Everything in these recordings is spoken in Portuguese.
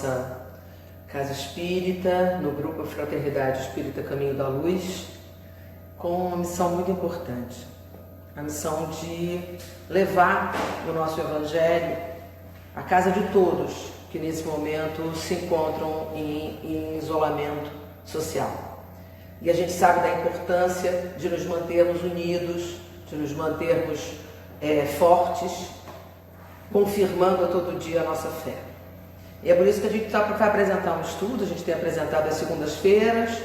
nossa Casa Espírita, no grupo Fraternidade Espírita Caminho da Luz, com uma missão muito importante. A missão de levar o nosso Evangelho à casa de todos que nesse momento se encontram em isolamento social. E a gente sabe da importância de nos mantermos unidos, de nos mantermos fortes, confirmando a todo dia a nossa fé. E é por isso que a gente vai apresentar um estudo. A gente tem apresentado às segundas-feiras,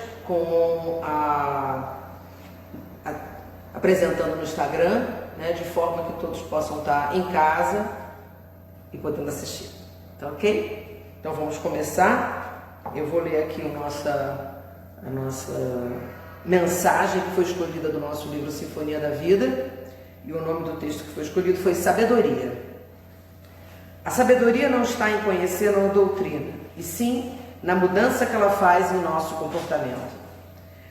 apresentando no Instagram, né, de forma que todos possam estar em casa e podendo assistir. Tá ok? Então vamos começar. Eu vou ler aqui a nossa mensagem que foi escolhida do nosso livro Sinfonia da Vida. E o nome do texto que foi escolhido foi Sabedoria. A sabedoria não está em conhecer uma doutrina, e sim na mudança que ela faz em nosso comportamento.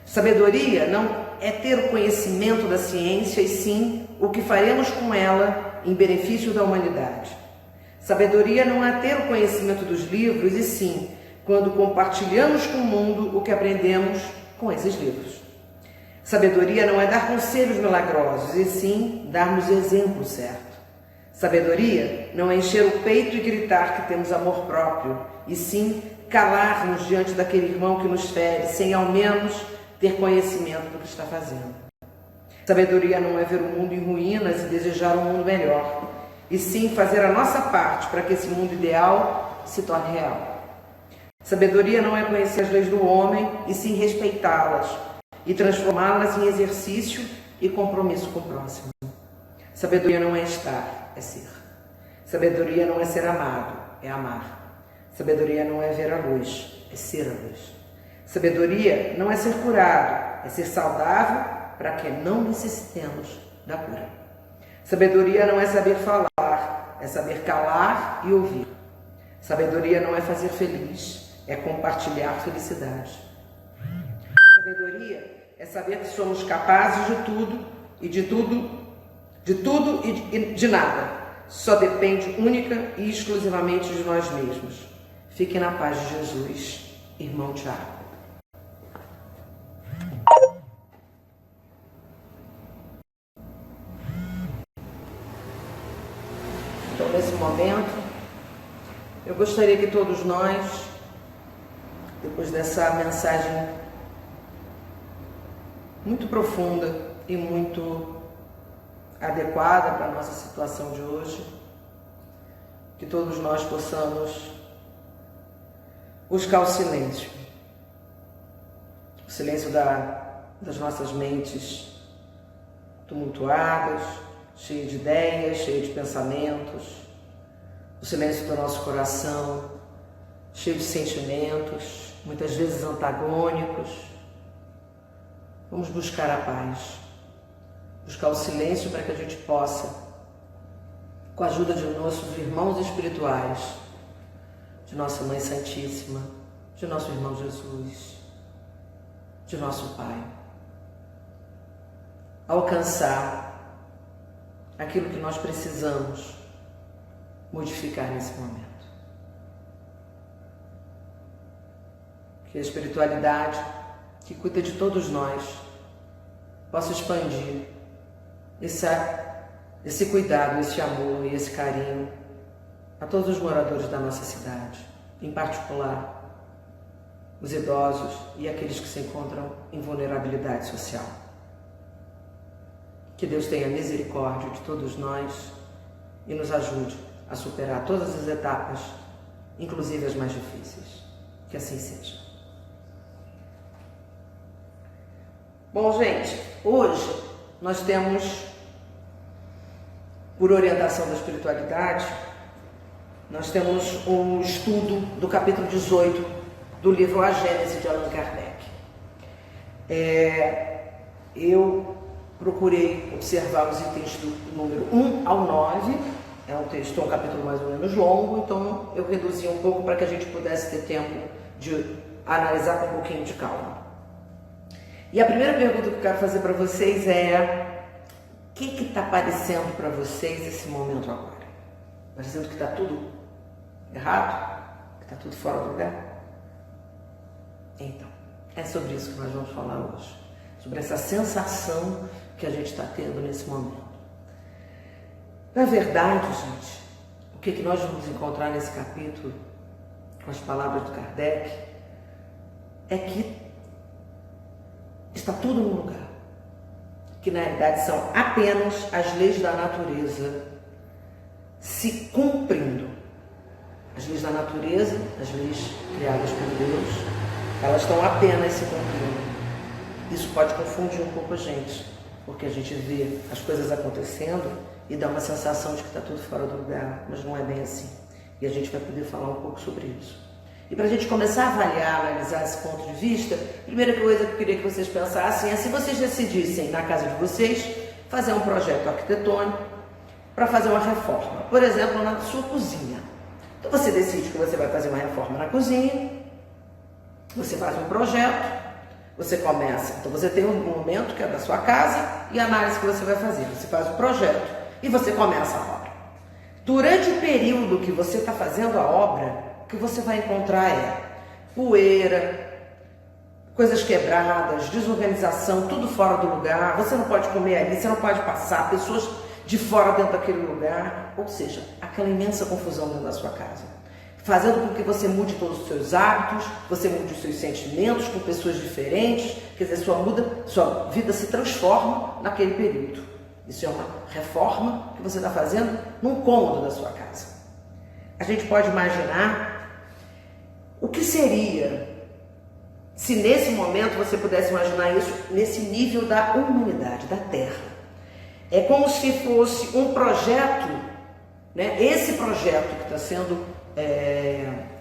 Sabedoria não é ter o conhecimento da ciência, e sim o que faremos com ela em benefício da humanidade. Sabedoria não é ter o conhecimento dos livros, e sim quando compartilhamos com o mundo o que aprendemos com esses livros. Sabedoria não é dar conselhos milagrosos, e sim darmos o exemplo certo. Sabedoria não é encher o peito e gritar que temos amor próprio, e sim calar-nos diante daquele irmão que nos fere, sem ao menos ter conhecimento do que está fazendo. Sabedoria não é ver o mundo em ruínas e desejar um mundo melhor, e sim fazer a nossa parte para que esse mundo ideal se torne real. Sabedoria não é conhecer as leis do homem, e sim respeitá-las e transformá-las em exercício e compromisso com o próximo. Sabedoria não é estar, é ser. Sabedoria não é ser amado, é amar. Sabedoria não é ver a luz, é ser a luz. Sabedoria não é ser curado, é ser saudável para que não necessitemos da cura. Sabedoria não é saber falar, é saber calar e ouvir. Sabedoria não é fazer feliz, é compartilhar felicidade. Sabedoria é saber que somos capazes de tudo e de nada. Só depende única e exclusivamente de nós mesmos. Fique na paz de Jesus, irmão Tiago. Então, nesse momento, eu gostaria que todos nós, depois dessa mensagem muito profunda e muito adequada para a nossa situação de hoje, que todos nós possamos buscar o silêncio das nossas mentes tumultuadas, cheias de ideias, cheias de pensamentos, o silêncio do nosso coração, cheio de sentimentos, muitas vezes antagônicos. Vamos buscar a paz. Buscar o silêncio para que a gente possa, com a ajuda de nossos irmãos espirituais, de nossa Mãe Santíssima, de nosso irmão Jesus, de nosso Pai, alcançar aquilo que nós precisamos modificar nesse momento. Que a espiritualidade, que cuida de todos nós, possa expandir esse cuidado, esse amor e esse carinho a todos os moradores da nossa cidade, em particular os idosos e aqueles que se encontram em vulnerabilidade social. Que Deus tenha misericórdia de todos nós e nos ajude a superar todas as etapas, inclusive as mais difíceis. Que assim seja. Bom, gente, hoje nós temos, por orientação da espiritualidade, nós temos um estudo do capítulo 18 do livro A Gênese de Allan Kardec. Eu procurei observar os itens do número 1 ao 9, é um capítulo mais ou menos longo, então eu reduzi um pouco para que a gente pudesse ter tempo de analisar com um pouquinho de calma. E a primeira pergunta que eu quero fazer para vocês é: o que está parecendo para vocês esse momento agora? Parecendo que está tudo errado? Que Está tudo fora do lugar? Então, é sobre isso que nós vamos falar hoje. Sobre essa sensação que a gente está tendo nesse momento. Na verdade, gente, o que nós vamos encontrar nesse capítulo, com as palavras do Kardec, é que está tudo no lugar. Que na realidade são apenas as leis da natureza se cumprindo. As leis da natureza, as leis criadas por Deus, elas estão apenas se cumprindo. Isso pode confundir um pouco a gente, porque a gente vê as coisas acontecendo e dá uma sensação de que está tudo fora do lugar, mas não é bem assim. E a gente vai poder falar um pouco sobre isso. E para a gente começar a avaliar, analisar esse ponto de vista, a primeira coisa que eu queria que vocês pensassem é se vocês decidissem, na casa de vocês, fazer um projeto arquitetônico para fazer uma reforma. Por exemplo, na sua cozinha. Então você decide que você vai fazer uma reforma na cozinha, você faz um projeto, você começa, então você tem um momento que é da sua casa e a análise que você vai fazer. Você faz o projeto e você começa a obra. Durante o período que você está fazendo a obra, o que você vai encontrar é poeira, coisas quebradas, desorganização, tudo fora do lugar. Você não pode comer ali, você não pode passar, pessoas de fora dentro daquele lugar. Ou seja, aquela imensa confusão dentro da sua casa. Fazendo com que você mude todos os seus hábitos, você mude os seus sentimentos com pessoas diferentes, quer dizer, sua vida se transforma naquele período. Isso é uma reforma que você está fazendo num cômodo da sua casa. A gente pode imaginar o que seria se nesse momento você pudesse imaginar isso nesse nível da humanidade, da Terra. É como se fosse um projeto, né? Esse projeto que está sendo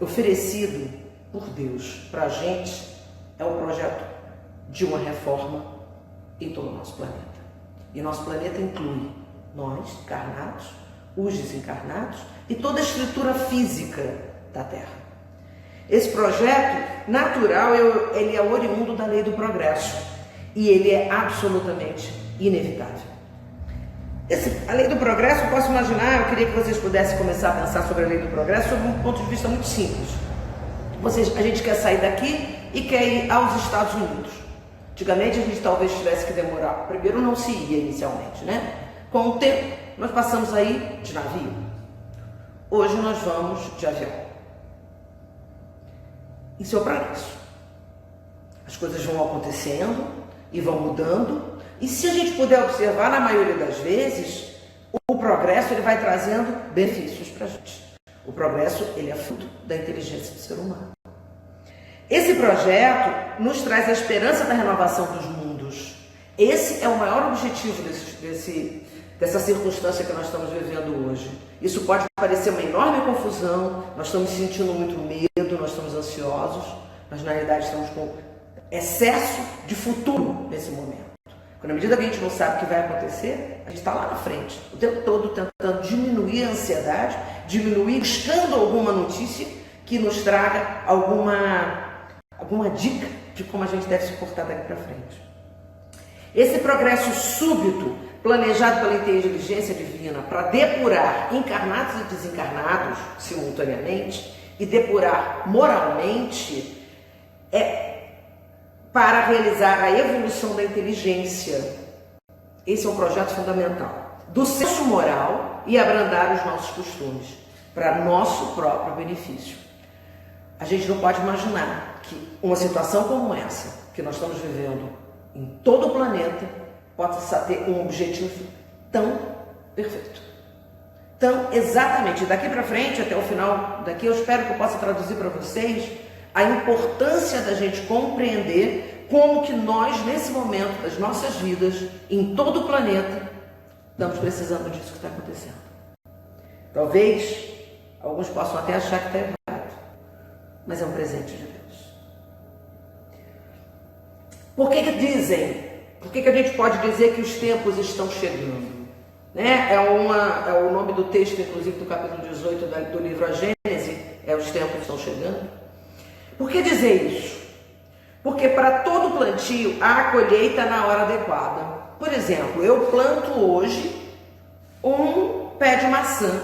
oferecido por Deus para a gente é o projeto de uma reforma em todo o nosso planeta. E nosso planeta inclui nós, encarnados, os desencarnados e toda a estrutura física da Terra. Esse projeto natural, ele é oriundo da lei do progresso e ele é absolutamente inevitável. A lei do progresso, eu posso imaginar, eu queria que vocês pudessem começar a pensar sobre a lei do progresso sob um ponto de vista muito simples. A gente quer sair daqui e quer ir aos Estados Unidos. Antigamente a gente talvez tivesse que demorar, primeiro não se ia inicialmente, né? Com o tempo, nós passamos aí de navio. Hoje nós vamos de avião. Isso é o progresso. As coisas vão acontecendo e vão mudando. E se a gente puder observar, na maioria das vezes, o progresso ele vai trazendo benefícios para a gente. O progresso ele é fruto da inteligência do ser humano. Esse projeto nos traz a esperança da renovação dos mundos. Esse é o maior objetivo dessa circunstância que nós estamos vivendo hoje. Isso pode parecer uma enorme confusão, nós estamos sentindo muito medo, nós estamos ansiosos, mas na realidade estamos com excesso de futuro nesse momento. Quando à medida que a gente não sabe o que vai acontecer, a gente está lá na frente, o tempo todo tentando diminuir a ansiedade, buscando alguma notícia que nos traga alguma dica de como a gente deve se portar daqui para frente. Esse progresso súbito, planejado pela inteligência divina para depurar encarnados e desencarnados simultaneamente e depurar moralmente, é para realizar a evolução da inteligência. Esse é um projeto fundamental. Do senso moral e abrandar os nossos costumes para nosso próprio benefício. A gente não pode imaginar que uma situação como essa, que nós estamos vivendo em todo o planeta, possa ter um objetivo tão perfeito. Então, exatamente, daqui para frente, até o final daqui, eu espero que eu possa traduzir para vocês a importância da gente compreender como que nós, nesse momento das nossas vidas, em todo o planeta, estamos precisando disso que está acontecendo. Talvez alguns possam até achar que está errado, mas é um presente de Deus. Por que a gente pode dizer que os tempos estão chegando? Né? É o nome do texto, inclusive, do capítulo 18 do livro A Gênese, os tempos estão chegando. Por que dizer isso? Porque para todo plantio há a colheita na hora adequada. Por exemplo, eu planto hoje um pé de maçã.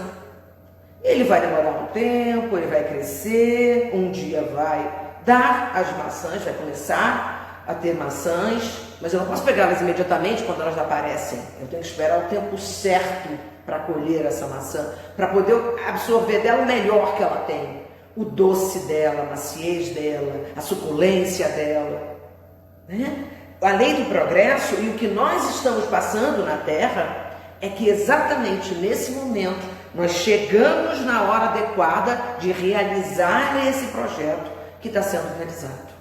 Ele vai demorar um tempo, ele vai crescer, um dia vai dar as maçãs, vai começar a ter maçãs, mas eu não posso pegá-las imediatamente quando elas aparecem. Eu tenho que esperar o tempo certo para colher essa maçã, para poder absorver dela o melhor que ela tem. O doce dela, a maciez dela, a suculência dela. Né? A lei do progresso e o que nós estamos passando na Terra é que exatamente nesse momento nós chegamos na hora adequada de realizar esse projeto que está sendo realizado.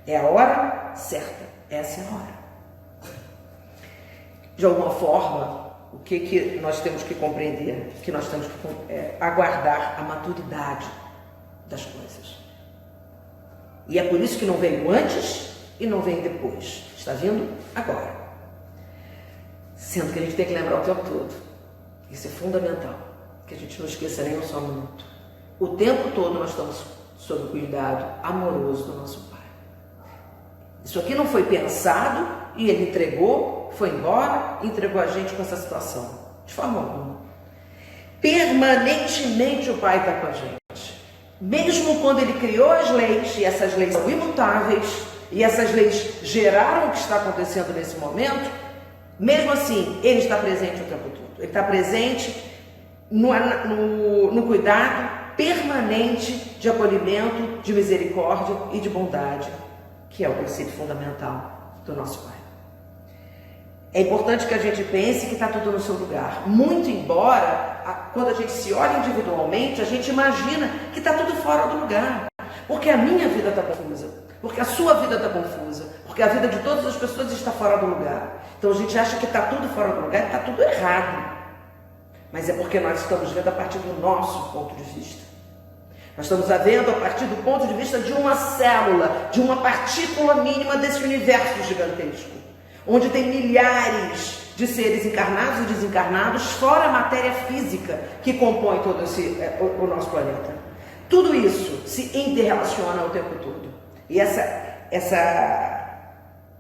É a hora certa, essa é a hora. De alguma forma, o que nós temos que compreender? Que nós temos que aguardar a maturidade das coisas. E é por isso que não veio antes e não vem depois. Está vindo agora. Sendo que a gente tem que lembrar o tempo todo. Isso é fundamental. Que a gente não esqueça nem um só minuto. O tempo todo nós estamos sob o cuidado amoroso do nosso Pai. Isso aqui não foi pensado e Ele entregou, foi embora e entregou a gente com essa situação. De forma alguma. Permanentemente o Pai está com a gente. Mesmo quando Ele criou as leis, e essas leis são imutáveis, e essas leis geraram o que está acontecendo nesse momento, mesmo assim, Ele está presente o tempo todo. Ele está presente no cuidado permanente de acolhimento, de misericórdia e de bondade, que é o princípio fundamental do nosso Pai. É importante que a gente pense que está tudo no seu lugar. Muito embora, quando a gente se olha individualmente, a gente imagina que está tudo fora do lugar. Porque a minha vida está confusa. Porque a sua vida está confusa. Porque a vida de todas as pessoas está fora do lugar. Então a gente acha que está tudo fora do lugar e está tudo errado. Mas é porque nós estamos vendo a partir do nosso ponto de vista. Nós estamos vendo a partir do ponto de vista de uma célula, de uma partícula mínima desse universo gigantesco. Onde tem milhares de seres encarnados e desencarnados, fora a matéria física que compõe todo o nosso planeta. Tudo isso se interrelaciona o tempo todo. E essa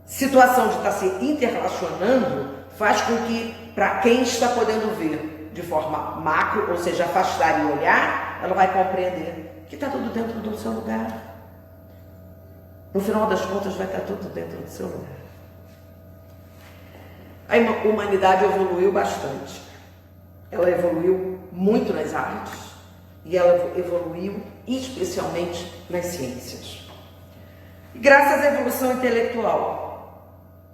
situação de estar se interrelacionando faz com que, para quem está podendo ver de forma macro, ou seja, afastar e olhar, ela vai compreender que está tudo dentro do seu lugar. No final das contas, vai estar tudo dentro do seu lugar. A humanidade evoluiu bastante. Ela evoluiu muito nas artes e ela evoluiu especialmente nas ciências. E graças à evolução intelectual,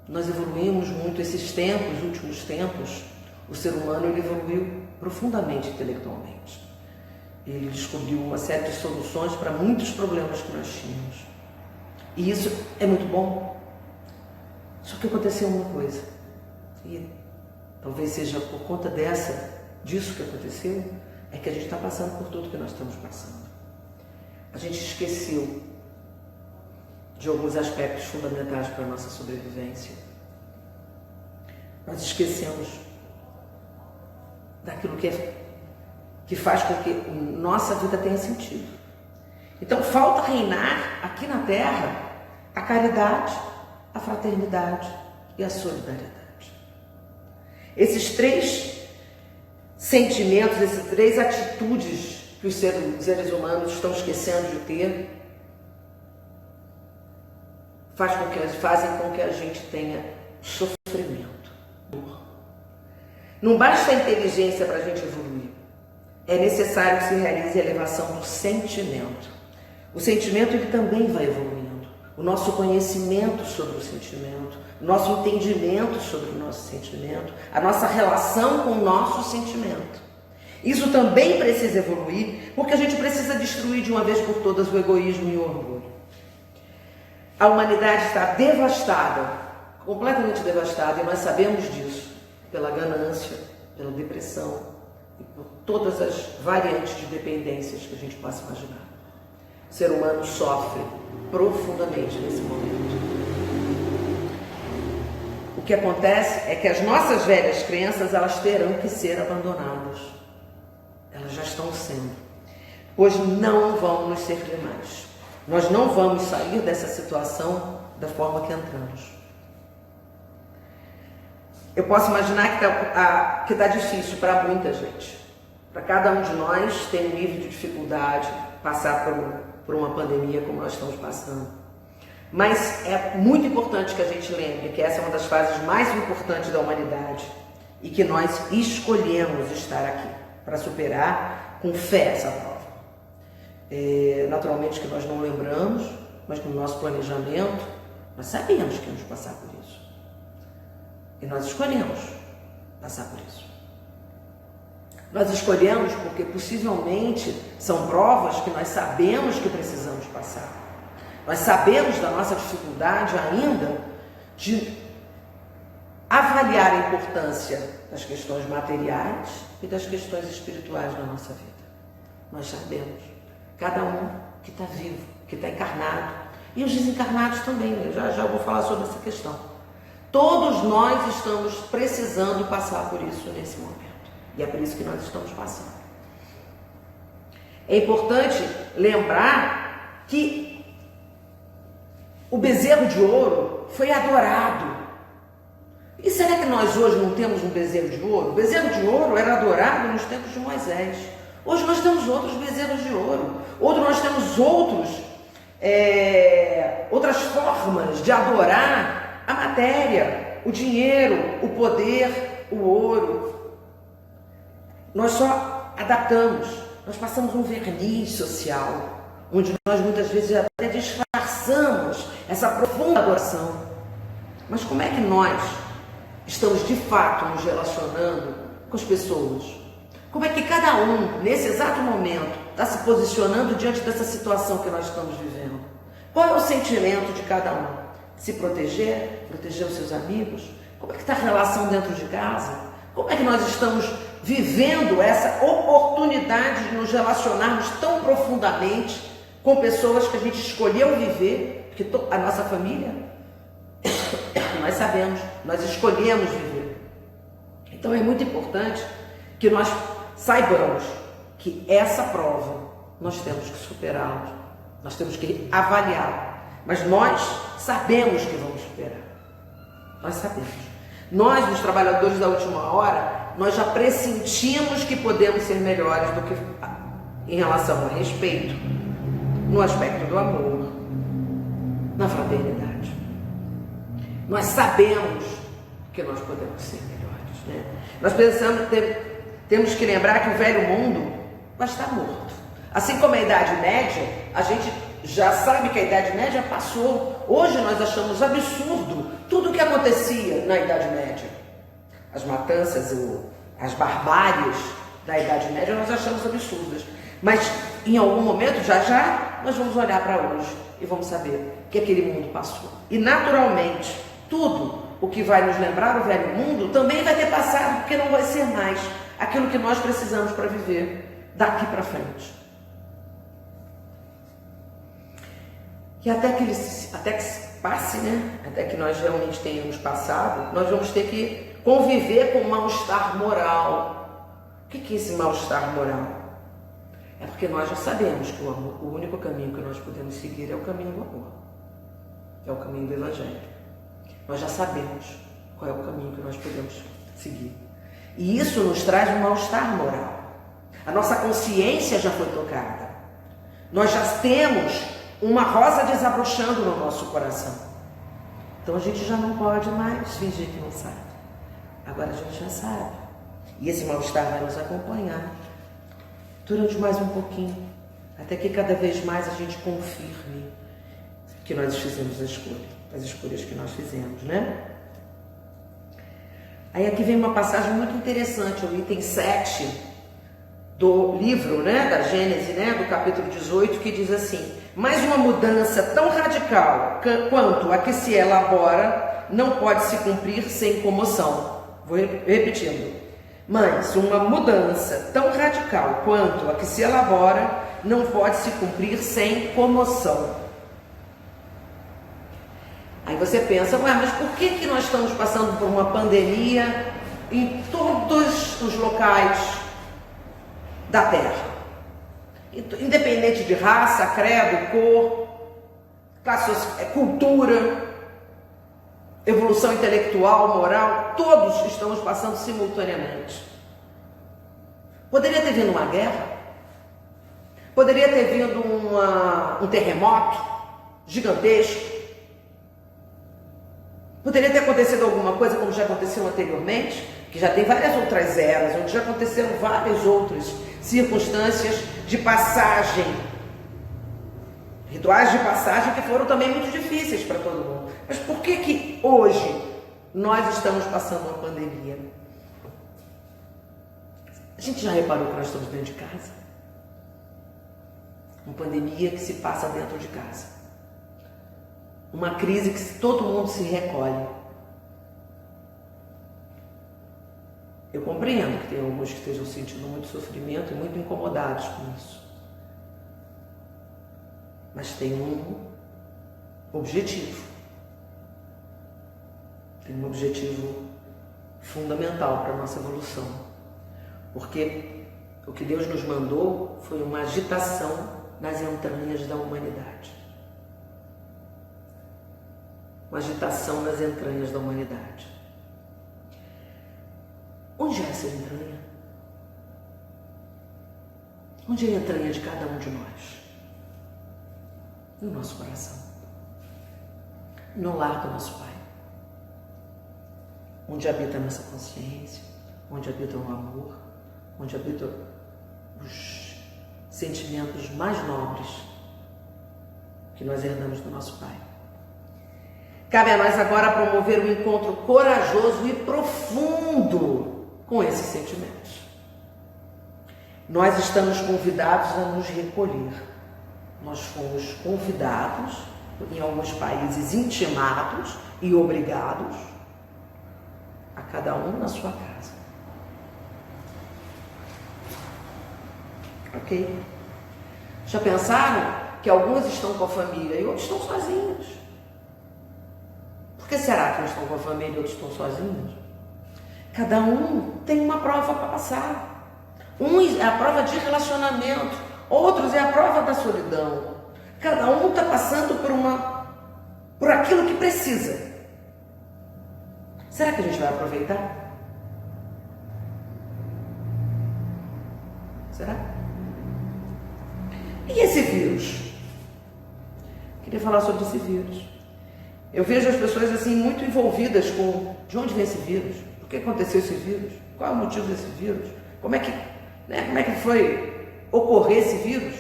nós evoluímos muito esses tempos, últimos tempos. O ser humano ele evoluiu profundamente intelectualmente. Ele descobriu uma série de soluções para muitos problemas que nós tínhamos. E isso é muito bom. Só que aconteceu uma coisa. E talvez seja por conta disso que aconteceu, é que a gente está passando por tudo que nós estamos passando. A gente esqueceu de alguns aspectos fundamentais para a nossa sobrevivência. Nós esquecemos daquilo que faz com que nossa vida tenha sentido. Então falta reinar aqui na Terra a caridade, a fraternidade e a solidariedade. Esses três sentimentos, essas três atitudes que os seres humanos estão esquecendo de ter, fazem com que a gente tenha sofrimento, dor. Não basta a inteligência para a gente evoluir. É necessário que se realize a elevação do sentimento. O sentimento ele também vai evoluindo. O nosso conhecimento sobre o sentimento, o nosso entendimento sobre o nosso sentimento, a nossa relação com o nosso sentimento. Isso também precisa evoluir, porque a gente precisa destruir de uma vez por todas o egoísmo e o orgulho. A humanidade está devastada, completamente devastada, e nós sabemos disso, pela ganância, pela depressão e por todas as variantes de dependências que a gente possa imaginar. O ser humano sofre profundamente nesse momento. O que acontece é que as nossas velhas crenças, elas terão que ser abandonadas. Elas já estão sendo, pois não vão nos servir mais. Nós não vamos sair dessa situação da forma que entramos. Eu posso imaginar que está difícil para muita gente. Para cada um de nós tem um nível de dificuldade passar por uma pandemia como nós estamos passando. Mas é muito importante que a gente lembre que essa é uma das fases mais importantes da humanidade e que nós escolhemos estar aqui para superar com fé essa prova. Naturalmente que nós não lembramos, mas no nosso planejamento nós sabemos que vamos passar por isso. E nós escolhemos passar por isso. Nós escolhemos porque possivelmente são provas que nós sabemos que precisamos passar. Nós sabemos da nossa dificuldade ainda de avaliar a importância das questões materiais e das questões espirituais na nossa vida. Nós sabemos, cada um que está vivo, que está encarnado, e os desencarnados também, já vou falar sobre essa questão. Todos nós estamos precisando passar por isso nesse momento. E é por isso que nós estamos passando. É importante lembrar que o bezerro de ouro foi adorado. E será que nós hoje não temos um bezerro de ouro? O bezerro de ouro era adorado nos tempos de Moisés. Hoje nós temos outros bezerros de ouro. Hoje nós temos outras formas de adorar a matéria, o dinheiro, o poder, o ouro. Nós só adaptamos, nós passamos um verniz social, onde nós muitas vezes até disfarçamos essa profunda adoração. Mas como é que nós estamos de fato nos relacionando com as pessoas? Como é que cada um, nesse exato momento, está se posicionando diante dessa situação que nós estamos vivendo? Qual é o sentimento de cada um? Se proteger, proteger os seus amigos? Como é que está a relação dentro de casa? Como é que nós estamos vivendo essa oportunidade de nos relacionarmos tão profundamente com pessoas que a gente escolheu viver, porque a nossa família, nós sabemos, nós escolhemos viver. Então é muito importante que nós saibamos que essa prova nós temos que superá-la, nós temos que avaliá-la, mas nós sabemos que vamos superar. Nós sabemos. Nós, os trabalhadores da última hora, nós já pressentimos que podemos ser melhores do que em relação ao respeito, no aspecto do amor, na fraternidade. Nós sabemos que nós podemos ser melhores, né? Nós temos que lembrar que o velho mundo vai estar morto. Assim como a Idade Média, a gente já sabe que a Idade Média passou. Hoje nós achamos absurdo tudo o que acontecia na Idade Média. As matanças, as barbáries da Idade Média nós achamos absurdas. Mas em algum momento, já, nós vamos olhar para hoje e vamos saber que aquele mundo passou. E naturalmente, tudo o que vai nos lembrar o velho mundo também vai ter passado, porque não vai ser mais aquilo que nós precisamos para viver daqui para frente. E até que passe, né? Até que nós realmente tenhamos passado, nós vamos ter que conviver com o mal-estar moral. O que é esse mal-estar moral? É porque nós já sabemos que o único caminho que nós podemos seguir é o caminho do amor. É o caminho do Evangelho. Nós já sabemos qual é o caminho que nós podemos seguir. E isso nos traz um mal-estar moral. A nossa consciência já foi tocada. Nós já temos uma rosa desabrochando no nosso coração. Então a gente já não pode mais fingir que não sabe. Agora a gente já sabe. E esse mal-estar vai nos acompanhar durante mais um pouquinho, até que cada vez mais a gente confirme que nós fizemos a escolha, as escolhas que nós fizemos, né? Aí aqui vem uma passagem muito interessante, o item 7 do livro, né, da Gênesis, né, do capítulo 18, que diz assim: mas uma mudança tão radical quanto a que se elabora não pode se cumprir sem comoção. Vou repetindo. Mas uma mudança tão radical quanto a que se elabora não pode se cumprir sem comoção. Aí você pensa, mas por que nós estamos passando por uma pandemia em todos os locais da Terra? Independente de raça, credo, cor, classe, cultura, evolução intelectual, moral, todos estamos passando simultaneamente. Poderia ter vindo uma guerra, poderia ter vindo um terremoto gigantesco, poderia ter acontecido alguma coisa como já aconteceu anteriormente, que já tem várias outras eras, onde já aconteceram várias outras circunstâncias de passagem, rituais de passagem que foram também muito difíceis para todo mundo. Mas por que hoje nós estamos passando uma pandemia? A gente já reparou que nós estamos dentro de casa? Uma pandemia que se passa dentro de casa. Uma crise que todo mundo se recolhe. Eu compreendo que tem alguns que estejam sentindo muito sofrimento e muito incomodados com isso. Mas tem um objetivo. Tem um objetivo fundamental para a nossa evolução. Porque o que Deus nos mandou foi uma agitação nas entranhas da humanidade. Uma agitação nas entranhas da humanidade. Onde é essa entranha? Onde é a entranha de cada um de nós? No nosso coração. No lar do nosso Pai. Onde habita a nossa consciência, onde habita o amor, onde habitam os sentimentos mais nobres que nós herdamos do nosso Pai. Cabe a nós agora promover um encontro corajoso e profundo com esses sentimentos. Nós estamos convidados a nos recolher. Nós fomos convidados, em alguns países intimados e obrigados, a cada um na sua casa. Ok? Já pensaram que alguns estão com a família e outros estão sozinhos? Por que será que uns estão com a família e outros estão sozinhos? Cada um tem uma prova para passar. Uns é a prova de relacionamento, outros é a prova da solidão. Cada um está passando por aquilo que precisa. Será que a gente vai aproveitar? Será? E esse vírus? Queria falar sobre esse vírus. Eu vejo as pessoas assim muito envolvidas com de onde vem esse vírus, por que aconteceu esse vírus, qual é o motivo desse vírus, como é que foi ocorrer esse vírus.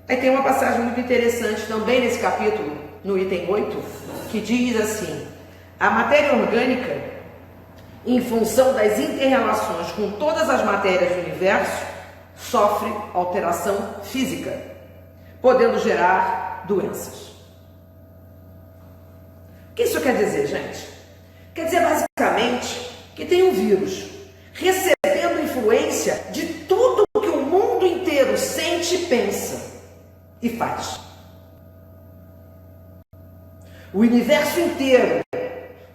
Aí tem uma passagem muito interessante também nesse capítulo, no item 8, que diz assim: a matéria orgânica, em função das inter-relações com todas as matérias do universo, sofre alteração física, podendo gerar doenças. O que isso quer dizer, gente? Quer dizer basicamente que tem um vírus recebendo influência de tudo que o mundo inteiro sente, pensa e faz. O universo inteiro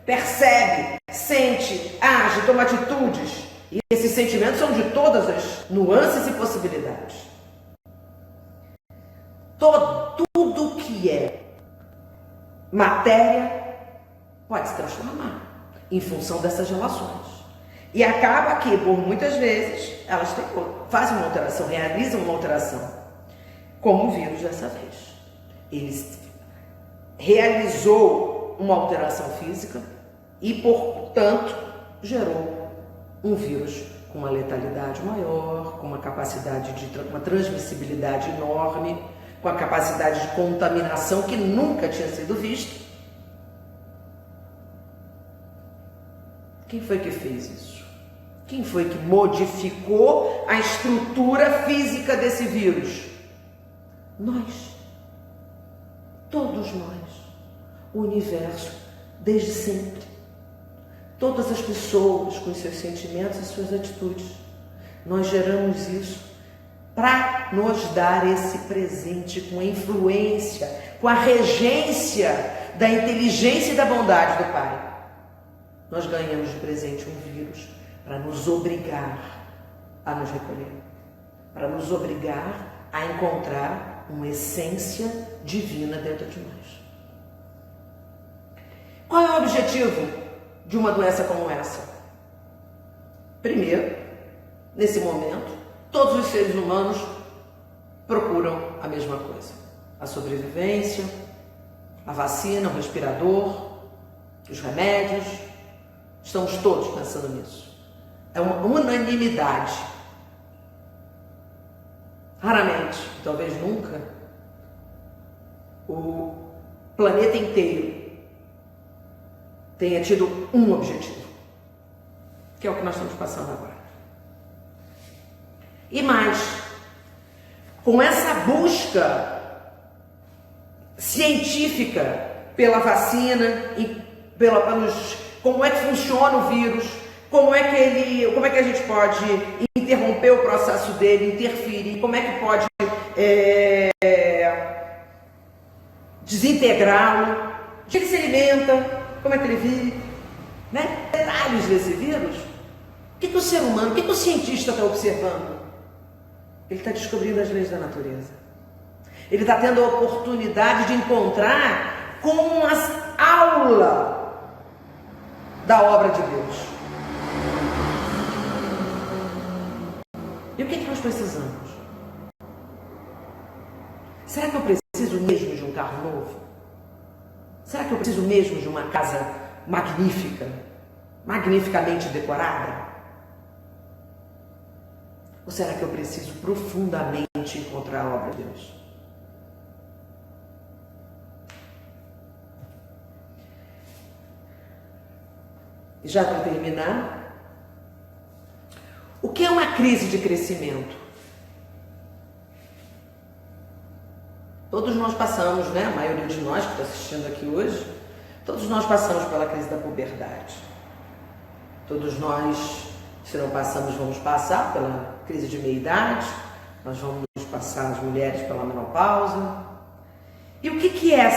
percebe, sente, age, toma atitudes. E esses sentimentos são de todas as nuances e possibilidades. Tudo que é matéria pode se transformar em função dessas relações. E acaba que, por muitas vezes, elas fazem uma alteração, realizam uma alteração. Como o vírus dessa vez. Ele realizou uma alteração física e, portanto, gerou um vírus com uma letalidade maior, com uma capacidade uma transmissibilidade enorme, com a capacidade de contaminação que nunca tinha sido vista. Quem foi que fez isso? Quem foi que modificou a estrutura física desse vírus? Nós. Todos nós. O universo, desde sempre. Todas as pessoas com seus sentimentos e suas atitudes. Nós geramos isso para nos dar esse presente com a influência, com a regência da inteligência e da bondade do Pai. Nós ganhamos de presente um vírus para nos obrigar a nos recolher, para nos obrigar a encontrar uma essência divina dentro de nós. Qual é o objetivo de uma doença como essa? Primeiro, nesse momento, todos os seres humanos procuram a mesma coisa: a sobrevivência, a vacina, o respirador, os remédios. Estamos todos pensando nisso. É uma unanimidade. Raramente, talvez nunca, o planeta inteiro tenha tido um objetivo, que é o que nós estamos passando agora. E mais, com essa busca científica pela vacina e como é que funciona o vírus, como é que a gente pode interromper o processo dele, interferir, como é que pode desintegrá-lo, de que ele se alimenta, como é que ele vive, né? Detalhes desse vírus. O que o ser humano, o que o cientista está observando? Ele está descobrindo as leis da natureza. Ele está tendo a oportunidade de encontrar com as aulas da obra de Deus. E o que nós precisamos? Será que eu preciso mesmo de um carro novo? Será que eu preciso mesmo de uma casa magnífica, magnificamente decorada? Ou será que eu preciso profundamente encontrar a obra de Deus? E já para terminar, o que é uma crise de crescimento? Todos nós passamos, né? A maioria de nós que está assistindo aqui hoje, todos nós passamos pela crise da puberdade. Todos nós, se não passamos, vamos passar pela crise de meia-idade, nós vamos passar, as mulheres, pela menopausa. E o que é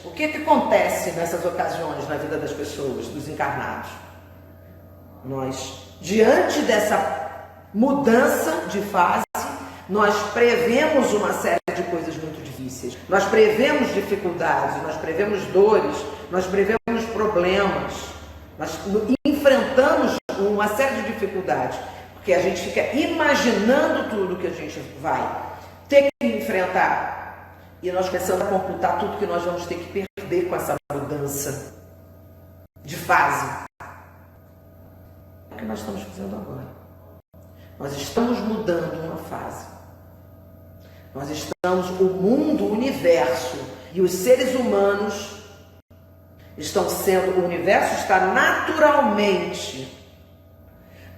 o que acontece nessas ocasiões na vida das pessoas, dos encarnados? Nós, diante dessa mudança de fase, nós prevemos uma série de coisas muito difíceis. Nós prevemos dificuldades, nós prevemos dores, nós prevemos problemas. Nós enfrentamos uma série de dificuldades, porque a gente fica imaginando tudo que a gente vai ter que enfrentar. E nós começamos a computar tudo que nós vamos ter que perder com essa mudança de fase. É o que nós estamos fazendo agora. Nós estamos mudando uma fase. Nós estamos, o mundo, o universo e os seres humanos estão sendo, o universo está naturalmente,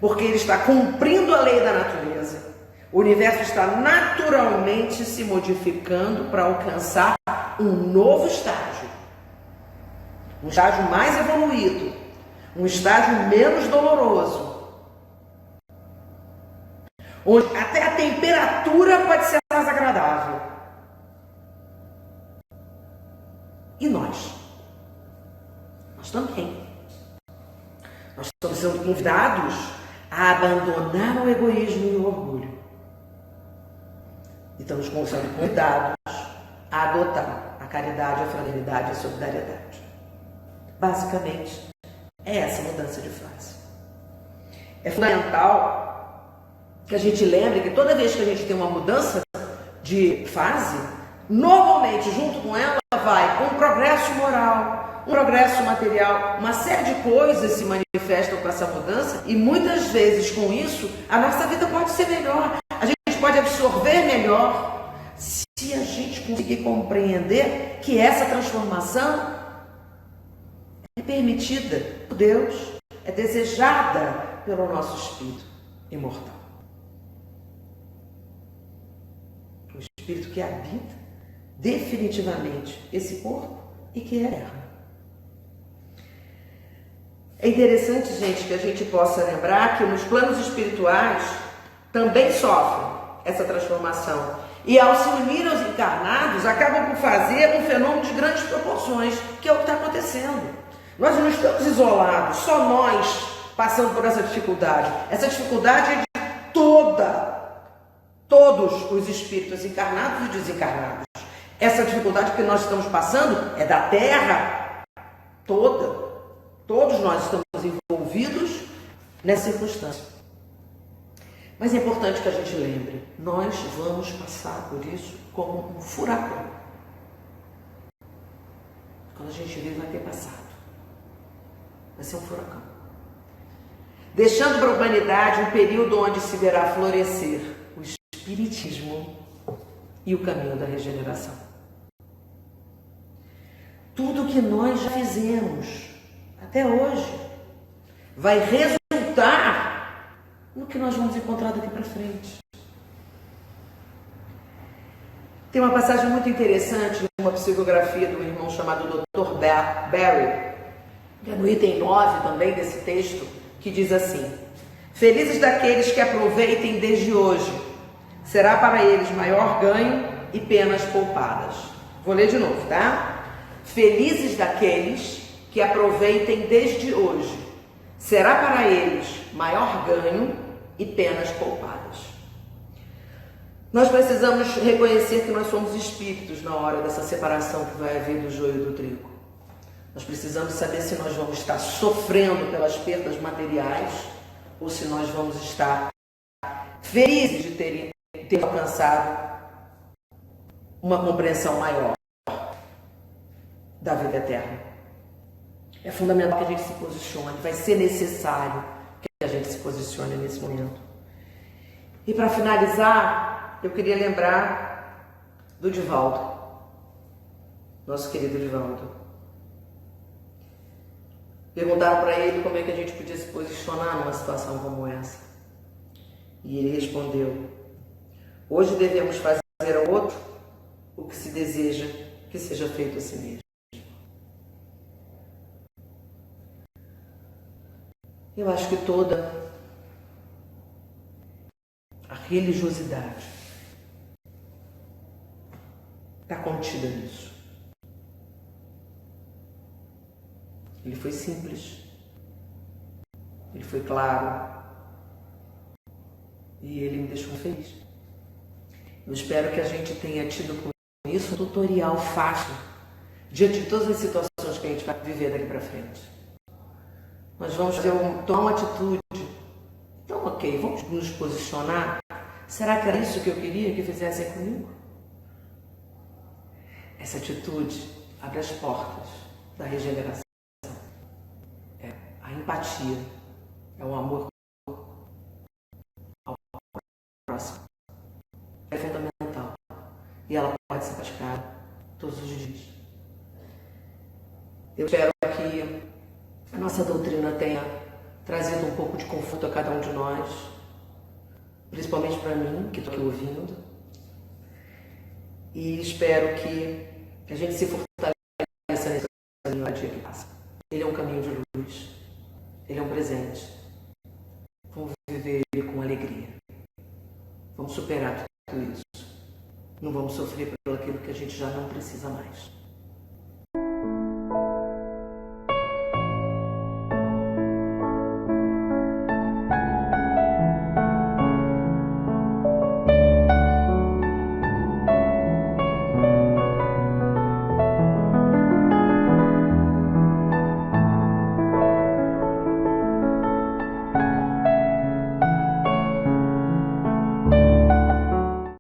porque ele está cumprindo a lei da natureza. O universo está naturalmente se modificando para alcançar um novo estágio. Um estágio mais evoluído. Um estágio menos doloroso. Onde até a temperatura pode ser mais agradável. E nós? Nós também. Nós estamos sendo convidados a abandonar o egoísmo e o orgulho. E estamos sendo convidados a adotar a caridade, a fraternidade e a solidariedade. Basicamente, é essa mudança de fase. É fundamental que a gente lembre que toda vez que a gente tem uma mudança de fase, normalmente junto com ela vai um progresso moral, um progresso material, uma série de coisas se manifestam com essa mudança e muitas vezes com isso a nossa vida pode ser melhor. A gente pode absorver melhor se a gente conseguir compreender que essa transformação é permitida por Deus, é desejada pelo nosso espírito imortal. O espírito que habita definitivamente esse corpo e que é terra. É interessante, gente, que a gente possa lembrar que nos planos espirituais também sofrem essa transformação. E ao se unir aos encarnados, acabam por fazer um fenômeno de grandes proporções, que é o que está acontecendo. Nós não estamos isolados, só nós passando por essa dificuldade. Essa dificuldade é de todos os espíritos encarnados e desencarnados. Essa dificuldade que nós estamos passando é da Terra toda. Todos nós estamos envolvidos nessa circunstância. Mas é importante que a gente lembre, nós vamos passar por isso como um furacão. Quando a gente vir, vai ter passado. Vai ser um furacão. Deixando para a humanidade um período onde se verá florescer o espiritismo e o caminho da regeneração. Tudo que nós já fizemos até hoje vai resultar no que nós vamos encontrar daqui para frente. Tem uma passagem muito interessante numa psicografia do irmão chamado Dr. Barry, que é no item 9 também desse texto, que diz assim: felizes daqueles que aproveitem desde hoje, será para eles maior ganho e penas poupadas. Vou ler de novo, tá? Felizes daqueles que aproveitem desde hoje, será para eles maior ganho e penas poupadas. Nós precisamos reconhecer que nós somos espíritos na hora dessa separação que vai haver do joio e do trigo. Nós precisamos saber se nós vamos estar sofrendo pelas perdas materiais ou se nós vamos estar felizes de ter alcançado uma compreensão maior da vida eterna. É fundamental que a gente se posicione, vai ser necessário que a gente se posicione nesse momento. E para finalizar, eu queria lembrar do Divaldo, nosso querido Divaldo. Perguntaram para ele como é que a gente podia se posicionar numa situação como essa. E ele respondeu: hoje devemos fazer ao outro o que se deseja que seja feito a si mesmo. Eu acho que toda a religiosidade está contida nisso. Ele foi simples, ele foi claro e ele me deixou feliz. Eu espero que a gente tenha tido com isso um tutorial fácil diante de todas as situações que a gente vai viver daqui para frente. Nós vamos tomar uma atitude. Então, ok, vamos nos posicionar. Será que era isso que eu queria que fizessem comigo? Essa atitude abre as portas da regeneração. É a empatia, é o amor ao próximo. É fundamental. E ela pode ser praticada todos os dias. Eu espero que a nossa doutrina tenha trazido um pouco de conforto a cada um de nós, principalmente para mim, que estou aqui ouvindo. E espero que a gente se fortaleça nesse caminho a dia que passa. Ele é um caminho de luz, ele é um presente. Vamos viver ele com alegria. Vamos superar tudo isso. Não vamos sofrer por aquilo que a gente já não precisa mais.